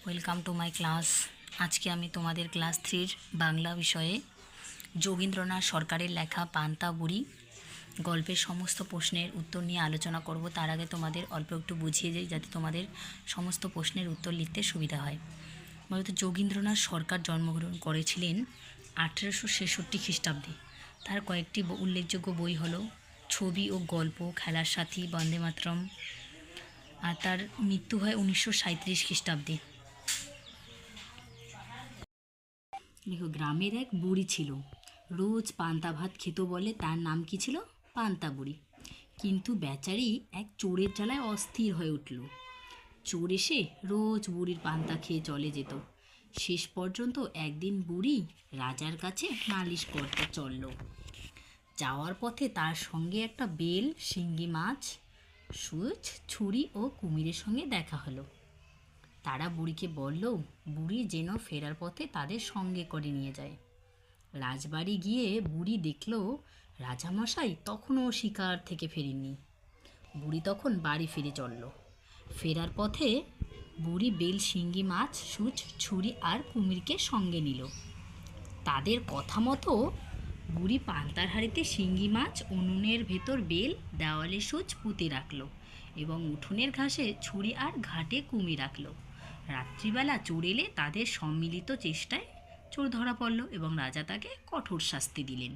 Welcome to my class. আজকে আমি তোমাদের ক্লাস 3 বাংলা বিষয়ে যোগীন্দ্রনাথ সরকারের লেখা পান্তা বুড়ি গল্পের সমস্ত প্রশ্নের উত্তর নিয়ে আলোচনা করব। তার আগে তোমাদের অল্প একটু বুঝিয়ে যাই যাতে তোমাদের সমস্ত প্রশ্নের উত্তর লিখতে সুবিধা হয়। মূলত যোগীন্দ্রনাথ সরকার জন্মগ্রহণ করেছিলেন 1866 খ্রিস্টাব্দে। তার কয়েকটি উল্লেখযোগ্য বই হলো ছবি ও গল্প, খেলার সাথী, বন্দে মাতরম। আর তার মৃত্যু হয় 1937 খ্রিস্টাব্দে। দেখো, গ্রামের এক বুড়ি ছিল, রোজ পান্তা ভাত খেত বলে তার নাম কি ছিল? পান্তা বুড়ি। কিন্তু বেচারি এক চোরের জ্বালায় অস্থির হয়ে উঠল। চোর এসে রোজ বুড়ির পান্তা খেয়ে চলে যেত। শেষ পর্যন্ত একদিন বুড়ি রাজার কাছে নালিশ করতে চলল। যাওয়ার পথে তার সঙ্গে একটা বেল, শিঙ্গি মাছ, সুচ, ছুরি ও কুমিরের সঙ্গে দেখা হলো। তারা বুড়িকে বলল বুড়ি যেন ফেরার পথে তাদের সঙ্গে করে নিয়ে যায়। রাজবাড়ি গিয়ে বুড়ি দেখল রাজামশাই তখনও শিকার থেকে ফেরেননি। বুড়ি তখন বাড়ি ফিরে চলল। ফেরার পথে বুড়ি বেল, শিঙ্গি মাছ, সুচ, ছুরি আর কুমিরকে সঙ্গে নিল। তাদের কথা মতো বুড়ি পান্তার হাঁড়িতে শিঙ্গি মাছ, উনুনের ভেতর বেল, দেওয়ালে সুচ পুঁতে রাখলো এবং উঠোনের ঘাসে ছুরি আর ঘাটে কুমির রাখলো। রাত্রিবেলা চোর এলে তাদের সম্মিলিত চেষ্টায় চোর ধরা পড়ল এবং রাজা তাকে কঠোর শাস্তি দিলেন।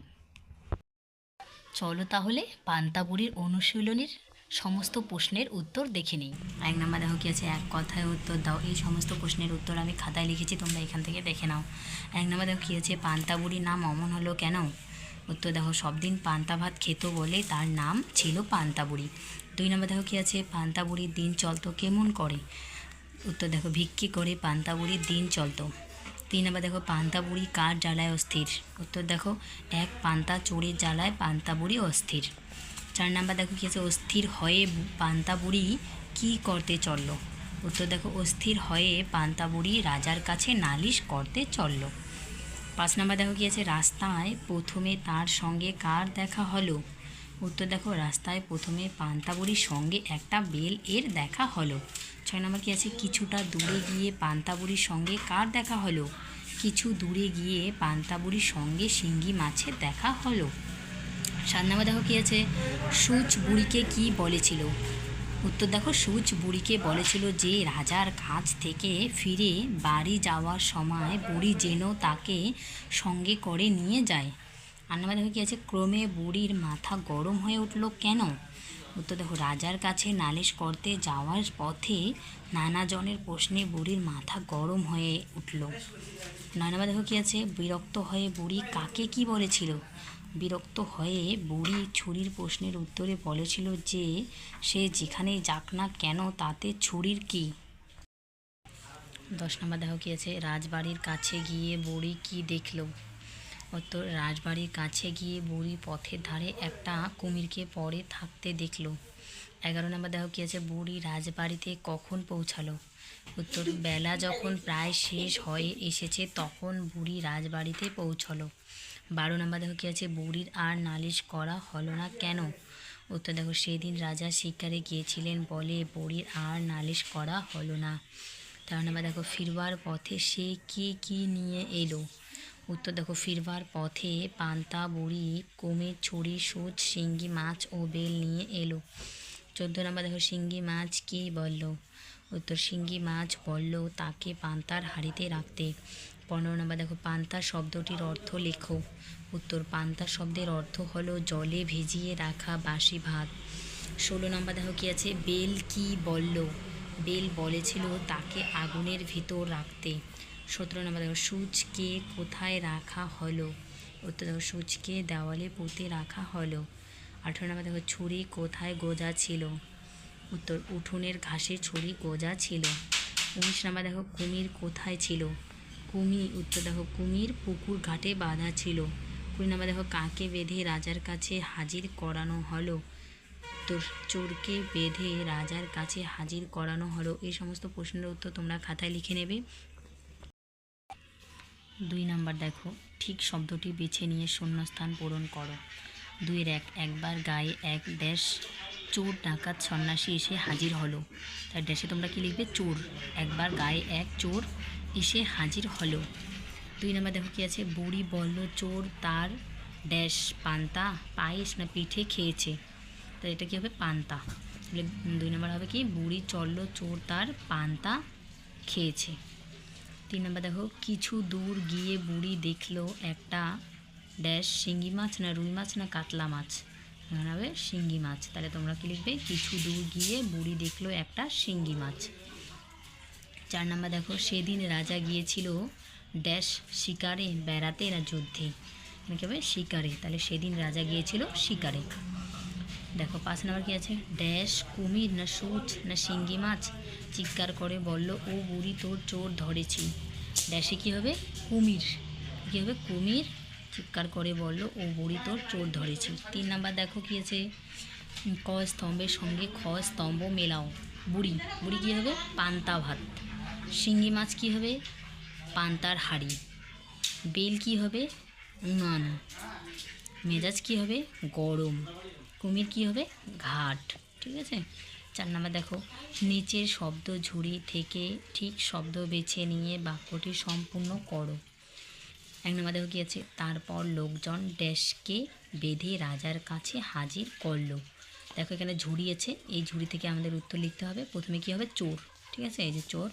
চলো তাহলে পান্তা বুড়ির অনুশীলনীর সমস্ত প্রশ্নের উত্তর দেখে নিই। 1 নাম্বার দেখো কি আছে, এক কথায় উত্তর দাও। এই সমস্ত প্রশ্নের উত্তর আমি খাতায় লিখেছি, তোমরা এখান থেকে দেখে নাও। 1 নাম্বার দেখো কি আছে, পান্তা বুড়ির নাম অমন হলো কেন? উত্তর দেখো, সব দিন পান্তা ভাত খেত বলে তার নাম ছিল পান্তা বুড়ি। 2 নাম্বার দেখো কি আছে, পান্তা বুড়ির দিন চলতো কেমন করে? উত্তর দেখো, ভিক্ষি করে পান্তা বুড়ির দিন চলতো। 3 নাম্বার দেখো, পান্তা বুড়ি কার জ্বালায় অস্থির? উত্তর দেখো, এক পান্তা চোরের জ্বালায় পান্তা বুড়ি অস্থির। 4 নাম্বার দেখো কি আছে, অস্থির হয়ে পান্তা বুড়ি কী করতে চলল? উত্তর দেখো, অস্থির হয়ে পান্তা বুড়ি রাজার কাছে নালিশ করতে চলল। 5 নাম্বার দেখো কি আছে, রাস্তায় প্রথমে তার সঙ্গে কার দেখা হলো? উত্তর দেখো, রাস্তায় প্রথমে পান্তা বুড়ির সঙ্গে একটা বেল এর দেখা হলো। 6 নাম্বার কি আছে, কিছুটা দূরে গিয়ে পান্তা বুড়ির সঙ্গে কার দেখা হলো? কিছু দূরে গিয়ে পান্তা বুড়ির সঙ্গে শিঙ্গি মাছের দেখা হলো। 7 নাম্বার দেখো কি আছে, সুচ বুড়িকে কি বলেছিল? উত্তর দেখো, সুচ বুড়িকে বলেছিল যে রাজার কাছ থেকে ফিরে বাড়ি যাওয়ার সময় বুড়ি যেন তাকে সঙ্গে করে নিয়ে যায়। 8 নাম্বার দেখো কি আছে, ক্রমে বুড়ির মাথা গরম হয়ে উঠল কেন? উত্তর দেখো, রাজার কাছে নালিশ করতে যাওয়ার পথে নানা জনের প্রশ্নে বুড়ির মাথা গরম হয়ে উঠল। 9 নাম্বার দেখো কি আছে, বিরক্ত হয়ে বুড়ি কাকে কি বলেছিল? বিরক্ত হয়ে বুড়ি ছুরির প্রশ্নের উত্তরে বলেছিল যে সে যেখানেই যাক না কেন তাতে ছুরির কি। 10 নাম্বার দেখো কি আছে, রাজবাড়ির কাছে গিয়ে বুড়ি কি দেখল? উত্তর, রাজবাড়ির কাছে গিয়ে বুড়ি পথের ধারে একটা কুমিরকে পড়ে থাকতে দেখল। 11 নাম্বার দেখো কি আছে, বুড়ি রাজবাড়িতে কখন পৌঁছালো? উত্তর, বেলা যখন প্রায় শেষ হয়ে এসেছে তখন বুড়ি রাজবাড়িতে পৌঁছলো। 12 নাম্বার দেখো কি আছে, বুড়ির আর নালিশ করা হলো না কেন? উত্তর দেখো, সেদিন রাজা শিকারে গিয়েছিলেন বলে বুড়ির আর নালিশ করা হলো না। 13 নাম্বার দেখো, ফিরবার পথে সে কি নিয়ে এলো? উত্তর দেখো, ফিরবার পথে পান্তা বুড়ি কুমির, ছুরি, সুচ, শিঙ্গি মাছ ও বেল নিয়ে এলো। 14 নাম্বার দেখো, শিঙ্গি মাছ কি বলল? উত্তর, শিঙ্গি মাছ বলল তাকে পান্তার হাঁড়িতে রাখতে। 15 নাম্বার দেখো, পান্তা শব্দটির অর্থ লেখো। উত্তর, পান্তা শব্দের অর্থ হলো জলে ভিজিয়ে রাখা বাসি ভাত। 16 নাম্বার দেখো কি আছে, বেল কি বলল? বেল বলেছিল তাকে আগুনের ভিতর রাখতে। 17 নাম্বার দেখো, সুচকে কোথায় রাখা হলো? উত্তর দেখো, সুচকে দেওয়ালে পুঁতে রাখা হলো। 18 নাম্বার দেখো, ছুরি কোথায় গোজা ছিল? উত্তর, উঠোনের ঘাসে ছুরি গোজা ছিল। 19 নাম্বার দেখো, কুমির কোথায় ছিল? উত্তর দেখো, কুমির পুকুর ঘাটে বাঁধা ছিল। 20 নাম্বার দেখো, কাকে বেঁধে রাজার কাছে হাজির করানো হলো? উত্তর, চোরকে বেঁধে রাজার কাছে হাজির করানো হলো। এই সমস্ত প্রশ্নের উত্তর তোমরা খাতায় লিখে নেবে। 2 নাম্বার দেখো, ঠিক শব্দটি বেছে নিয়ে শূন্যস্থান পূরণ করো। 2-1, একবার গায়ে এক ড্যাশ চোর ডাকাত সন্ন্যাসী এসে হাজির হলো। তার ড্যাশে তোমরা কি লিখবে? চোর। একবার গায়ে এক চোর এসে হাজির হলো। 2 নম্বর দেখো কি আছে? বুড়ি বলল চোর তার ড্যাশ পান্তা পায়েস না পিঠে খেয়েছে। তাহলে এটা কী হবে? পান্তা। তাহলে 2 নম্বর হবে কি? বুড়ি চলল চোর তার পান্তা খেয়েছে। 3 নম্বর দেখো কিছু দূর গিয়ে বুড়ি দেখলো একটা ড্যাশ শিঙ্গি মাছ না রুই মাছ না কাতলা মাছ। এখানে হবে শিঙ্গি মাছ। তাহলে তোমরা কি লিখবে? কিছু দূর গিয়ে বুড়ি দেখলো একটা শিঙ্গি মাছ। 4 নম্বর দেখো সেদিন রাজা গিয়েছিল ড্যাশ শিকারে বেড়াতে না যুদ্ধে। এখানে কী হবে? শিকারে। তাহলে সেদিন রাজা গিয়েছিল শিকারে। দেখো 5 নম্বর কী আছে? ড্যাশ কুমির না সুচ না শিঙ্গি মাছ চিৎকার করে বলল ও বুড়ি তোর চোর ধরেছি। ড্যাশে কী হবে? কুমির। কী হবে? কুমির চিৎকার করে বলল ও বুড়ি তোর চোর ধরেছি। 3 নম্বর দেখো কী আছে? ক স্তম্ভের সঙ্গে খ স্তম্ভ মেলাও। বুড়ি বুড়ি কী হবে? পান্তা ভাত। শিঙ্গি মাছ কী হবে? পান্তার হাঁড়ি। বেল কী হবে? উনান। মেজাজ কী হবে? গরম। কুমির কী হবে? ঘাট। ঠিক আছে। 4 নম্বর দেখো নিচের শব্দ ঝুড়ি থেকে ঠিক শব্দ বেছে নিয়ে বাক্যটি সম্পূর্ণ করো। 1 নম্বর দেখো কী আছে? তারপর লোকজন ড্যাশকে বেঁধে রাজার কাছে হাজির করলো। দেখো এখানে ঝুড়ি আছে, এই ঝুড়ি থেকে আমাদের উত্তর লিখতে হবে। প্রথমে কী হবে? চোর। ঠিক আছে, এই যে চোর।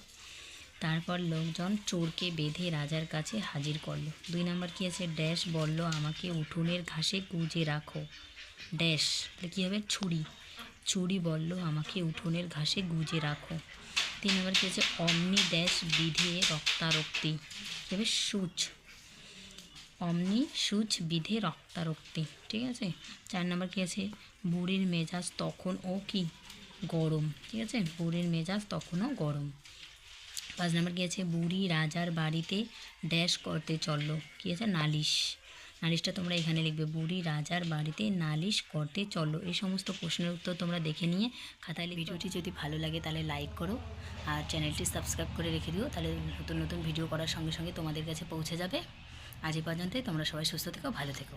তারপর লোকজন চোরকে বেঁধে রাজার কাছে হাজির করলো। 2 নম্বর কী আছে? ড্যাশ বলল আমাকে উঠোনের ঘাসে গুজে রাখো। ড্যাশ তাহলে কী হবে? ছুরি। ছুরি বলল আমাকে উঠোনের ঘাসে গুজে রাখো। 3 নম্বর কী আছে? অমনি ড্যাশ বিধে রক্তারক্তি। কী হবে? সূচ। অমনি সূচ বিধে রক্তারক্তি। ঠিক আছে। 4 নম্বর কী আছে? বুড়ির মেজাজ তখনও কি? গরম। ঠিক আছে, বুড়ির মেজাজ তখনও গরম। 5 নম্বর কী আছে? বুড়ি রাজার বাড়িতে ড্যাশ করতে চললো। কী আছে? নালিশ। নালিশটা তোমরা এখানে লিখবে। বুড়ি রাজার বাড়িতে নালিশ করতে চললো। এই সমস্ত প্রশ্নের উত্তর তোমরা দেখে নিয়ে খাতায় লিখে। ভিডিওটি যদি ভালো লাগে তাহলে লাইক করো আর চ্যানেলটি সাবস্ক্রাইব করে রেখে দিও, তাহলে নতুন নতুন ভিডিও করার সঙ্গে সঙ্গে তোমাদের কাছে পৌঁছে যাবে। আজ এই পর্যন্তই। তোমরা সবাই সুস্থ থেকো, ভালো থেকো।